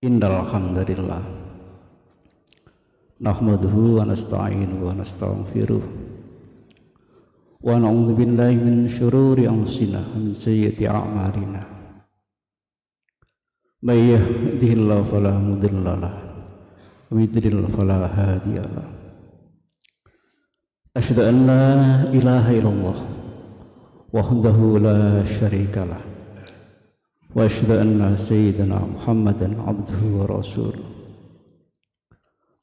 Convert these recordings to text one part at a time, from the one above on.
Innal hamdalillah nahmaduhu wa nasta'inuhu wa nastaghfiruh wa na'udzu billahi min syururi anfusina wa min sayyiati a'malina. May yahdihillahu fala mudilla lahu wa may yudlil fala hadiya lahu. Asyhadu an la ilaha illallah wahdahu la syarika lah wa asyhadu anna sayyidina Muhammadan abduhu wa rasuluh.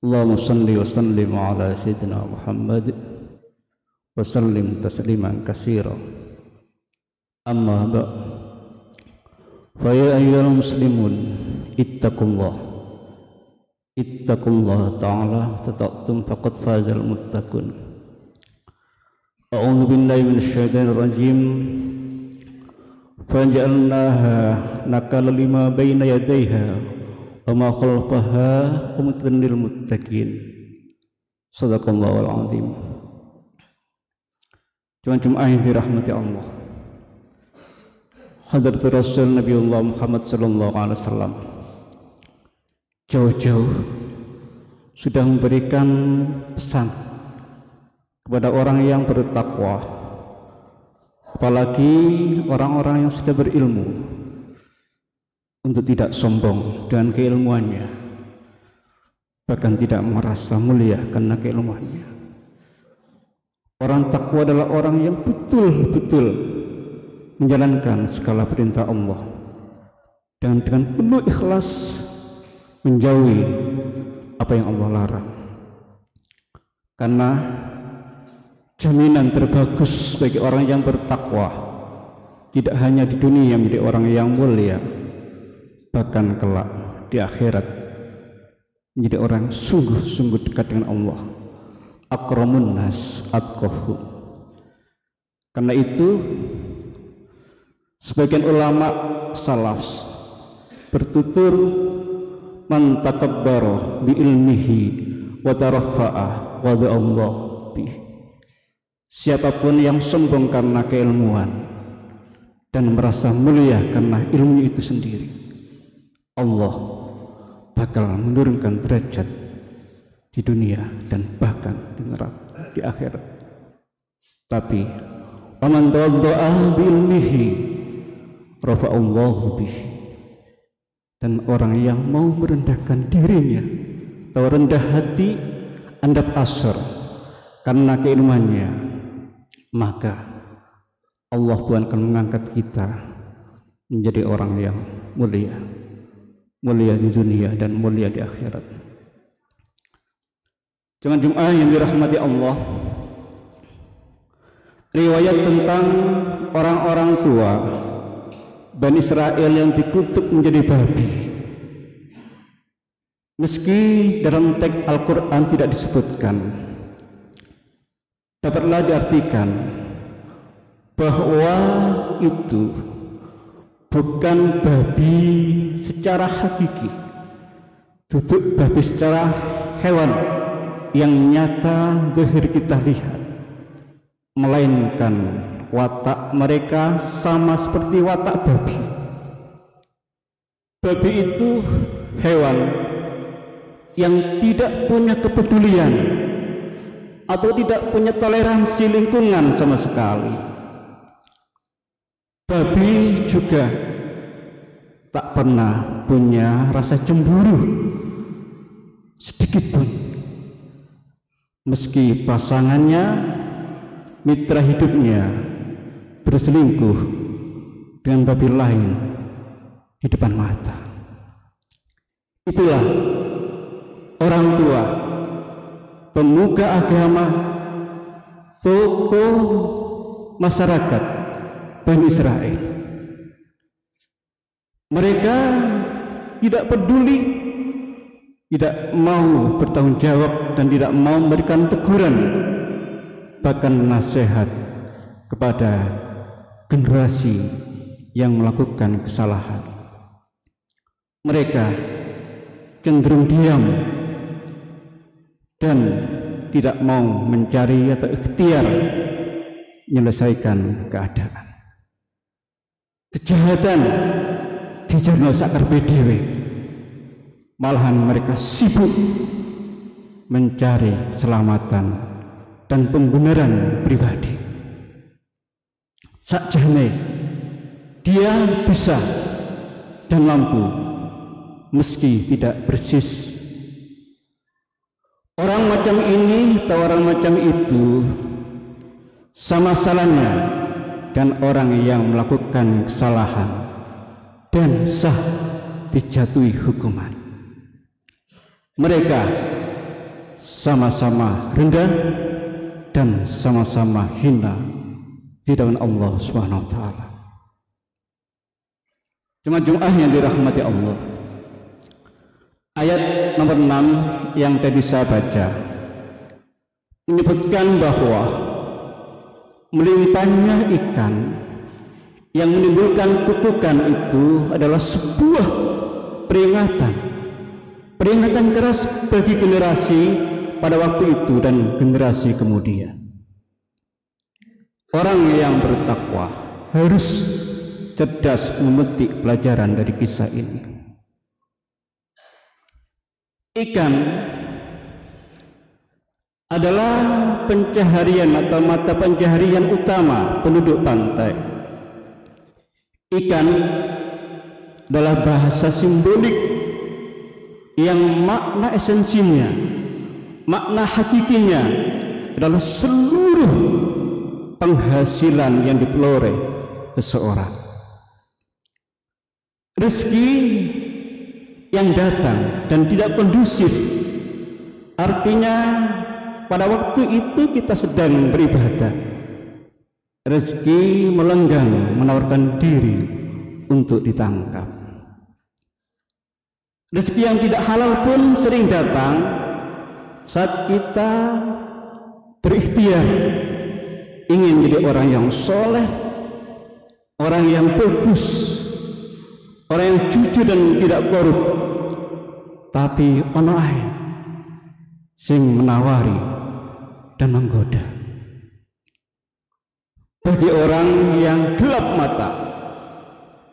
Allahumma salli wa sallim ala sayyidina Muhammad wa sallim tasliman katsira. Amma ba'd. Fa ya ayyuhal muslimun ittaqullah ta'ala tataqtum faqad fazal muttaqun. A'udzu billahi minasyaitonir rajim. Faj'alnaha nakala lima baina yadayha wa ma khalfaha umatan lil muttaqin. Shadaqallahul azim. Jemaah yang dirahmati Allah, Hadratul Rasul Nabiullah Muhammad sallallahu alaihi wasallam jauh-jauh sudah memberikan pesan kepada orang yang bertakwa, apalagi orang-orang yang sudah berilmu, untuk tidak sombong dengan keilmuannya, bahkan tidak merasa mulia karena keilmuannya. Orang takwa adalah orang yang betul-betul menjalankan segala perintah Allah dan dengan penuh ikhlas menjauhi apa yang Allah larang. Karena jaminan terbagus bagi orang yang bertakwa tidak hanya di dunia menjadi orang yang mulia, bahkan kelak di akhirat menjadi orang sungguh-sungguh dekat dengan Allah. Akramun nas atqahum. Karena itu sebagian ulama salaf bertutur, man takabbara bi ilmihi wa taraffa'a wa Allah bih. Siapapun yang sombong karena keilmuan dan merasa mulia karena ilmu itu sendiri, Allah bakal menurunkan derajat di dunia dan bahkan di neraka di akhirat. Tapi waman tawadda'a bi ilmihi rafa'allahu bih. Dan orang yang mau merendahkan dirinya atau rendah hati, andap asar karena keilmuannya, maka Allah Tuhan akan mengangkat kita menjadi orang yang mulia, mulia di dunia dan mulia di akhirat. Jangan Jum'ah yang dirahmati Allah, riwayat tentang orang-orang tua Bani Israel yang dikutuk menjadi babi, meski dalam teks Al-Quran tidak disebutkan, dapatlah diartikan bahwa itu bukan babi secara hakiki, duduk babi secara hewan yang nyata zahir kita lihat, melainkan watak mereka sama seperti watak babi. Babi itu hewan yang tidak punya kepedulian atau tidak punya toleransi lingkungan sama sekali. Babi juga tak pernah punya rasa cemburu sedikit pun, meski pasangannya, mitra hidupnya berselingkuh dengan babi lain di depan mata. Itulah orang tua, pemuka agama, tokoh masyarakat Bani Israel. Mereka tidak peduli, tidak mau bertanggung jawab dan tidak mau memberikan teguran, bahkan nasihat kepada generasi yang melakukan kesalahan. Mereka cenderung diam dan tidak mau mencari atau ikhtiar menyelesaikan keadaan. Kejahatan dijarno sakar dhewe, malahan mereka sibuk mencari keselamatan dan pembenaran pribadi. Sakjane dia bisa dan mampu meski tidak persis. Orang macam ini atau orang macam itu sama salahnya dan orang yang melakukan kesalahan dan sah dijatuhi hukuman. Mereka sama-sama rendah dan sama-sama hina di hadapan Allah Subhanahu wa taala. Jemaah yang dirahmati Allah, ayat nomor 6 yang tadi saya baca menyebutkan bahwa melimpahnya ikan yang menimbulkan kutukan itu adalah sebuah peringatan keras bagi generasi pada waktu itu dan generasi kemudian. Orang yang bertakwa harus cerdas memetik pelajaran dari kisah ini. Ikan adalah pencaharian atau mata pencaharian utama penduduk pantai. Ikan adalah bahasa simbolik yang makna esensinya, makna hakikinya adalah seluruh penghasilan yang diperoleh seseorang. Rezeki yang datang dan tidak kondusif, artinya pada waktu itu kita sedang beribadah, rezeki melenggang menawarkan diri untuk ditangkap. Rezeki yang tidak halal pun sering datang saat kita berikhtiar ingin jadi orang yang soleh, orang yang bagus, orang yang jujur dan tidak korup, tapi ono ae sing menawari dan menggoda. Bagi orang yang gelap mata,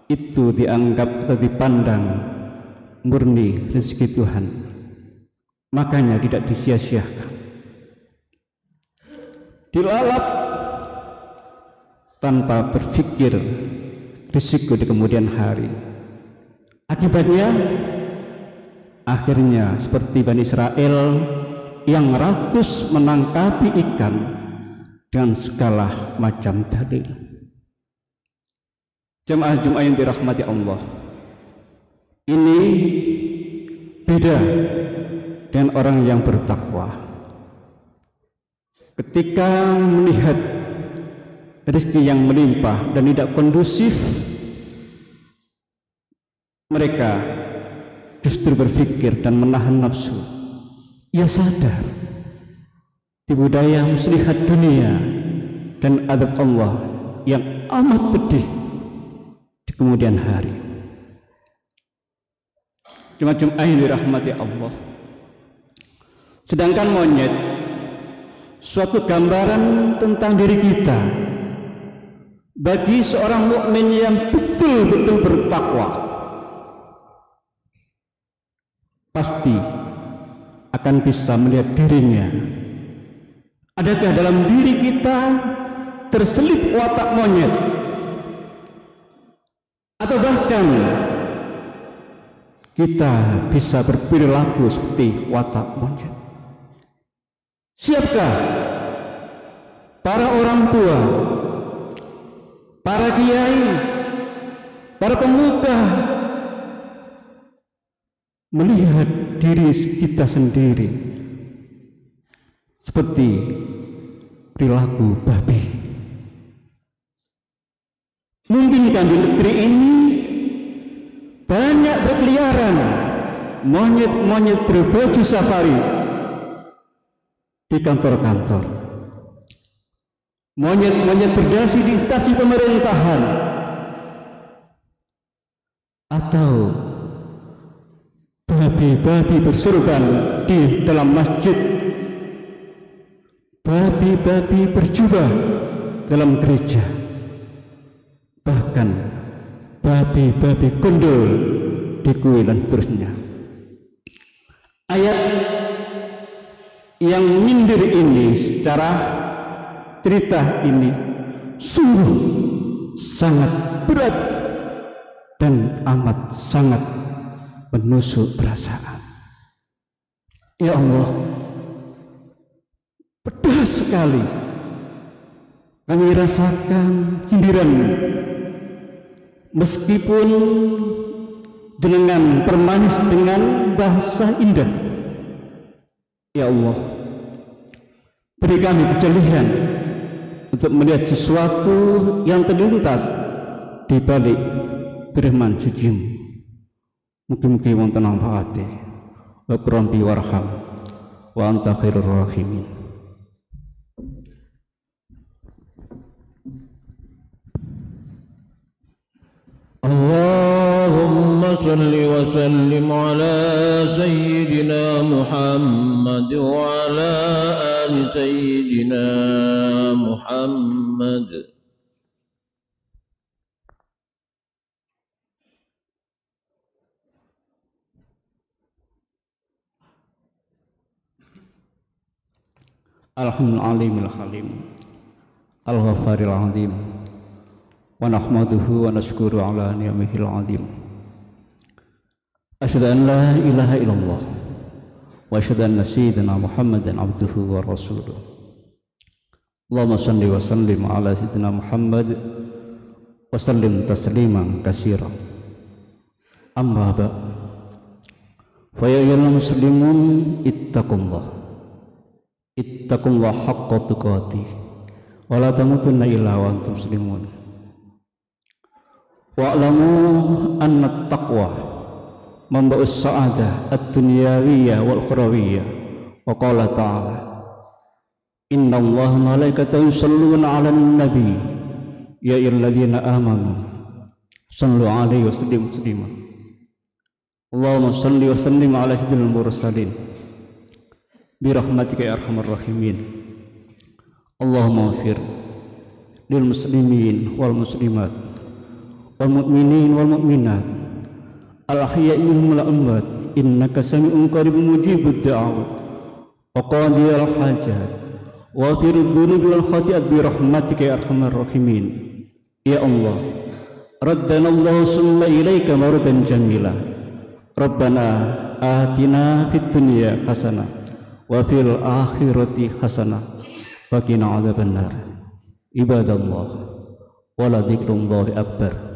itu dianggap atau dipandang murni rezeki Tuhan, makanya tidak disia-siakan, dilalap tanpa berpikir risiko di kemudian hari. Akibatnya akhirnya seperti Bani Israel yang rakus menangkapi ikan dengan segala macam dalil. Jemaah yang dirahmati Allah, ini beda dengan orang yang bertakwa. Ketika melihat rezeki yang melimpah dan tidak kondusif, mereka justru berpikir dan menahan nafsu. Ia sadar di budaya muslihat dunia dan adab Allah yang amat pedih di kemudian hari. Jemaah yang dirahmati Allah, sedangkan monyet suatu gambaran tentang diri kita. Bagi seorang mukmin yang betul-betul bertakwa, pasti akan bisa melihat dirinya. Adakah dalam diri kita terselip watak monyet, atau bahkan kita bisa berperilaku seperti watak monyet? Siapkah para orang tua, para kiai, para pemuda melihat diri kita sendiri seperti perilaku babi? Mungkinkah di negeri ini banyak berkeliaran monyet-monyet berbaju safari di kantor-kantor, monyet-monyet berdasi di instansi pemerintahan, atau babi-babi bersurban di dalam masjid, babi-babi berjubah dalam gereja, bahkan babi-babi kundul di kuil dan seterusnya. yang nyindir ini secara cerita ini sungguh sangat berat dan amat sangat menusuk perasaan. Ya Allah, pedas sekali kami rasakan sindiran-Mu, meskipun jenengan permanis dengan bahasa indah. Ya Allah, beri kami kejelian untuk melihat sesuatu yang terlintas di balik firman suci-Mu. Mugi-mugi wonten manfaate. Wa rabbi warham wa anta khairur rahimin. Allahumma salli wa sallim ala sayyidina Muhammad wa ala ali sayyidina Muhammad. Alhamdulillahil halim al-ghaffaril azim wa nahmaduhu wa nashkuru ala ni'amihil azim. Asyhadu an la ilaha illallah wa asyhadu anna sayyidina Muhammadan abduhu wa rasuluh. Allahumma shalli wa sallim ala sayyidina Muhammad wa sallim tasliman katsiran. Amma ba'd. Fa ya ayyuhal muslimun ittaqullah haqqa tuqatih wa la tamutunna illa wa antum muslimun. Wa'lamu anna taqwa memba'us sa'adah ad-dunyawiyah wal ukhrawiyah. Wa qala ta'ala inna allaha malaikatahu yusalluna 'alan nabi ya ayyuhalladzina amanu sallu 'alaihi wa sallimu taslima. Allahumma salli wa sallim 'ala sayyidil mursalin birahmatika ya arhamar rahimin. Allahumma ighfir lil muslimin wal muslimat wal mu'minin wal mu'minat al ahya'i minhum wal amwat innaka sami'un qaribun mujibud da'awat wa qadiyal hajat wa firud dhunubi wal khati'at birahmatika ya arhamar rahimin. Ya Allah, raddana Allah summa ilaika maradan jamila. Rabbana atina fid dunya hasanah wa fil akhirati hasanah wa qina adzabannar. Ibadallah, wala dzikrullahi akbar.